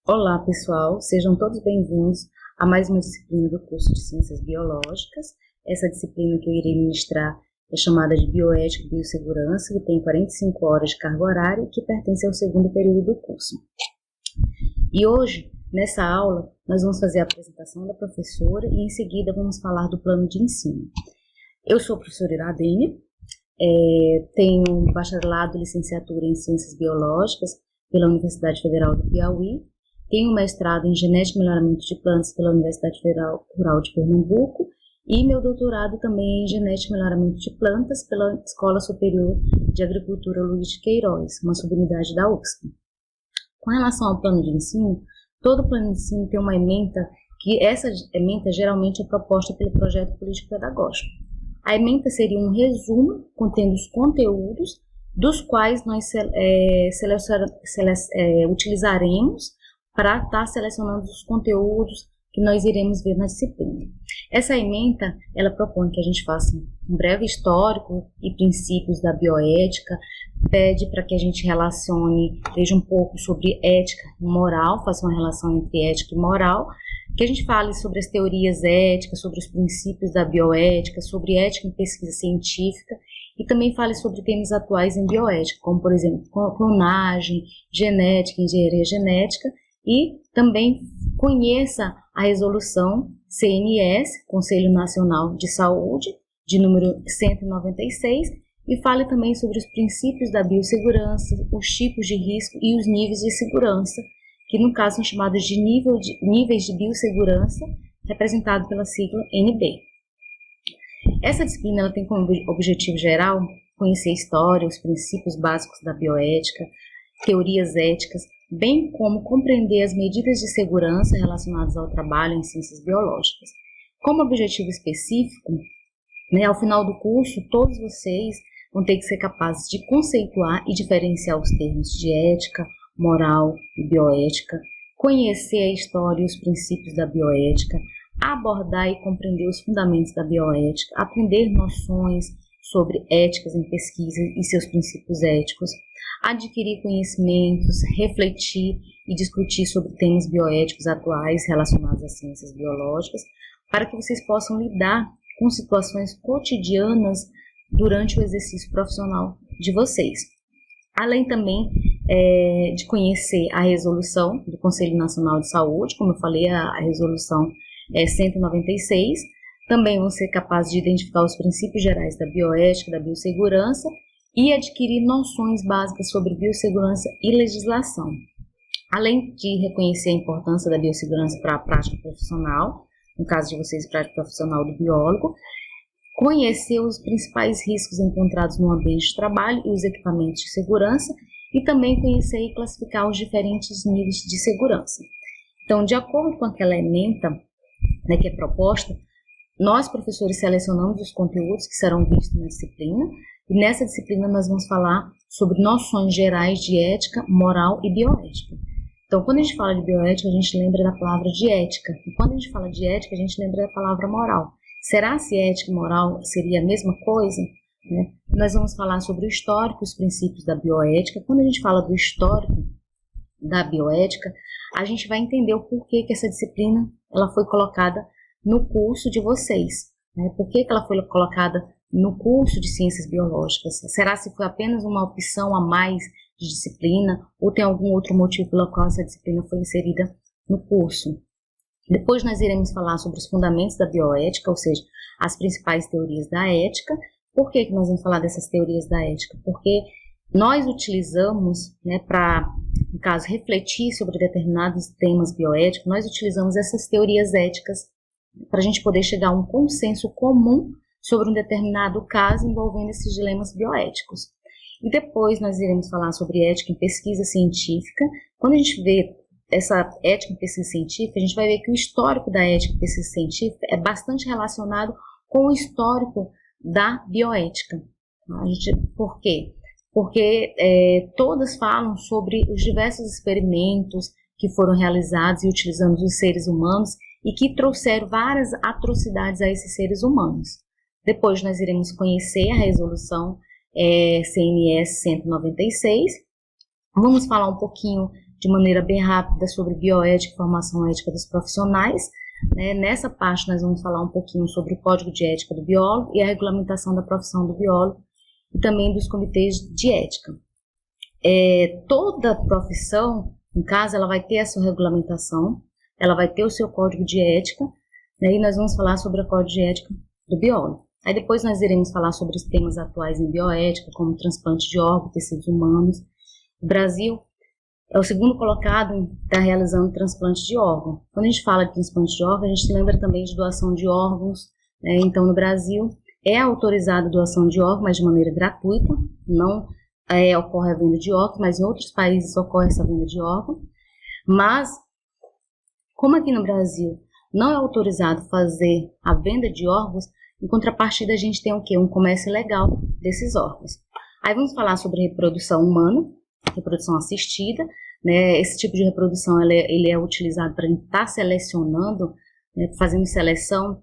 Olá, pessoal, sejam todos bem-vindos a mais uma disciplina do curso de Ciências Biológicas. Essa disciplina que eu irei ministrar é chamada de Bioética e Biossegurança, que tem 45 horas de carga horária e que pertence ao segundo período do curso. E hoje, nessa aula, nós vamos fazer a apresentação da professora e em seguida vamos falar do plano de ensino. Eu sou a professora Iradênia, tenho bacharelado e licenciatura em Ciências Biológicas pela Universidade Federal do Piauí, tenho mestrado em Genética e Melhoramento de Plantas pela Universidade Federal Rural de Pernambuco e meu doutorado também é em Genética e Melhoramento de Plantas pela Escola Superior de Agricultura Luiz de Queiroz, uma subunidade da UFSC. Com relação ao plano de ensino, todo plano de ensino tem uma ementa, que essa ementa geralmente é proposta pelo projeto político-pedagógico. A ementa seria um resumo contendo os conteúdos dos quais nós utilizaremos para estar selecionando os conteúdos que nós iremos ver na disciplina. Essa ementa, ela propõe que a gente faça um breve histórico e princípios da bioética, pede para que a gente relacione, veja um pouco sobre ética e moral, faça uma relação entre ética e moral, que a gente fale sobre as teorias éticas, sobre os princípios da bioética, sobre ética em pesquisa científica, e também fale sobre temas atuais em bioética, como, por exemplo, clonagem, genética, engenharia genética, e também conheça a resolução CNS, Conselho Nacional de Saúde, de número 196, e fale também sobre os princípios da biossegurança, os tipos de risco e os níveis de segurança, que no caso são chamados de níveis de biossegurança, representado pela sigla NB. Essa disciplina ela tem como objetivo geral conhecer a história, os princípios básicos da bioética, teorias éticas, bem como compreender as medidas de segurança relacionadas ao trabalho em ciências biológicas. Como objetivo específico, ao final do curso, todos vocês vão ter que ser capazes de conceituar e diferenciar os termos de ética, moral e bioética, conhecer a história e os princípios da bioética, abordar e compreender os fundamentos da bioética, aprender noções sobre éticas em pesquisa e seus princípios éticos, adquirir conhecimentos, refletir e discutir sobre temas bioéticos atuais relacionados às ciências biológicas, para que vocês possam lidar com situações cotidianas durante o exercício profissional de vocês. Além também de conhecer a resolução do Conselho Nacional de Saúde, como eu falei, a resolução 196, também vão ser capazes de identificar os princípios gerais da bioética, da biossegurança e adquirir noções básicas sobre biossegurança e legislação. Além de reconhecer a importância da biossegurança para a prática profissional, no caso de vocês, prática profissional do biólogo, conhecer os principais riscos encontrados no ambiente de trabalho e os equipamentos de segurança, e também conhecer e classificar os diferentes níveis de segurança. Então, de acordo com aquela ementa que é proposta, nós, professores, selecionamos os conteúdos que serão vistos na disciplina, e nessa disciplina nós vamos falar sobre noções gerais de ética, moral e bioética. Então, quando a gente fala de bioética, a gente lembra da palavra de ética, e quando a gente fala de ética, a gente lembra da palavra moral. Será se ética e moral seria a mesma coisa? Nós vamos falar sobre o histórico, os princípios da bioética. Quando a gente fala do histórico da bioética, a gente vai entender o porquê que essa disciplina ela foi colocada no curso de vocês. Por que ela foi colocada no curso de Ciências Biológicas? Será se foi apenas uma opção a mais de disciplina ou tem algum outro motivo pelo qual essa disciplina foi inserida no curso? Depois nós iremos falar sobre os fundamentos da bioética, ou seja, as principais teorias da ética. Por que nós vamos falar dessas teorias da ética? Porque nós utilizamos, para, no caso, refletir sobre determinados temas bioéticos, nós utilizamos essas teorias éticas para a gente poder chegar a um consenso comum sobre um determinado caso envolvendo esses dilemas bioéticos. E depois nós iremos falar sobre ética em pesquisa científica. Quando a gente vê essa ética em pesquisa científica, a gente vai ver que o histórico da ética em pesquisa científica é bastante relacionado com o histórico da bioética. Por quê? Porque todas falam sobre os diversos experimentos que foram realizados e utilizando os seres humanos e que trouxeram várias atrocidades a esses seres humanos. Depois nós iremos conhecer a resolução CNS 196, vamos falar um pouquinho de maneira bem rápida sobre bioética e formação ética dos profissionais. Nessa parte nós vamos falar um pouquinho sobre o Código de Ética do Biólogo e a regulamentação da profissão do biólogo e também dos comitês de ética. Toda profissão, no caso, ela vai ter a sua regulamentação, ela vai ter o seu código de ética, e nós vamos falar sobre o código de ética do biólogo. Aí depois nós iremos falar sobre os temas atuais em bioética, como transplante de órgãos, tecidos humanos. O Brasil é o segundo colocado em estar realizando transplante de órgão. Quando a gente fala de transplante de órgão, a gente lembra também de doação de órgãos. Então, no Brasil, é autorizada a doação de órgãos, mas de maneira gratuita, não ocorre a venda de órgãos, mas em outros países ocorre essa venda de órgãos. Mas, como aqui no Brasil não é autorizado fazer a venda de órgãos, em contrapartida a gente tem o quê? Um comércio ilegal desses órgãos. Aí vamos falar sobre reprodução humana, reprodução assistida, Esse tipo de reprodução ele é utilizado para estar selecionando, fazendo seleção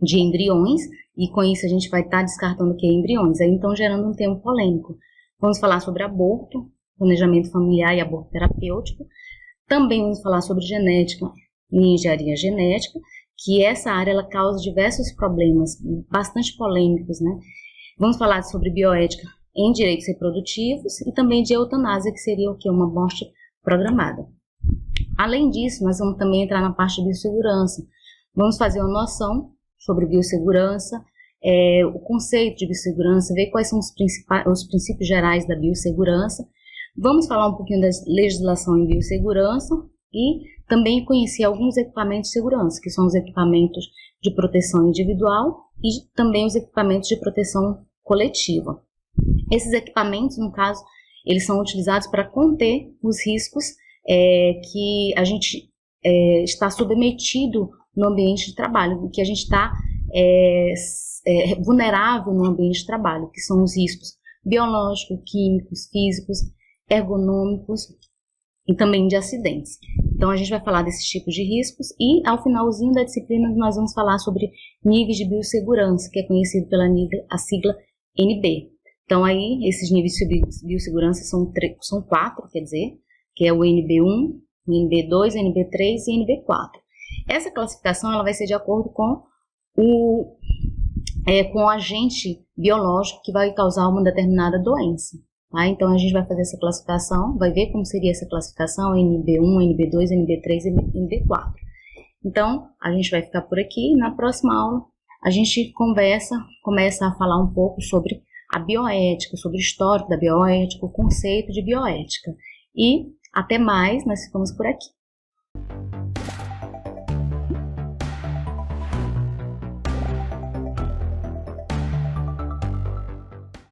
de embriões, e com isso a gente vai estar descartando o que é embriões, aí então gerando um tema polêmico. Vamos falar sobre aborto, planejamento familiar e aborto terapêutico. Também vamos falar sobre genética e engenharia genética, que essa área ela causa diversos problemas, bastante polêmicos, Vamos falar sobre bioética em direitos reprodutivos e também de eutanásia, que seria o que? Uma morte programada. Além disso, nós vamos também entrar na parte de biossegurança. Vamos fazer uma noção sobre biossegurança, o conceito de biossegurança, ver quais são os princípios gerais da biossegurança. Vamos falar um pouquinho da legislação em biossegurança e também conhecer alguns equipamentos de segurança, que são os equipamentos de proteção individual e também os equipamentos de proteção coletiva. Esses equipamentos, no caso, eles são utilizados para conter os riscos que a gente está submetido no ambiente de trabalho, que a gente está vulnerável no ambiente de trabalho, que são os riscos biológicos, químicos, físicos, ergonômicos e também de acidentes. Então, a gente vai falar desses tipos de riscos e, ao finalzinho da disciplina, nós vamos falar sobre níveis de biossegurança, que é conhecido pela sigla NB. Então, aí, esses níveis de biossegurança são 4, quer dizer, que é o NB1, o NB2, o NB3 e o NB4. Essa classificação ela vai ser de acordo com o agente biológico que vai causar uma determinada doença. Tá? Então, a gente vai fazer essa classificação, vai ver como seria essa classificação, NB1, NB2, NB3 e NB4. Então, a gente vai ficar por aqui. Na próxima aula, a gente começa a falar um pouco sobre a bioética, sobre o histórico da bioética, o conceito de bioética. E até mais, nós ficamos por aqui.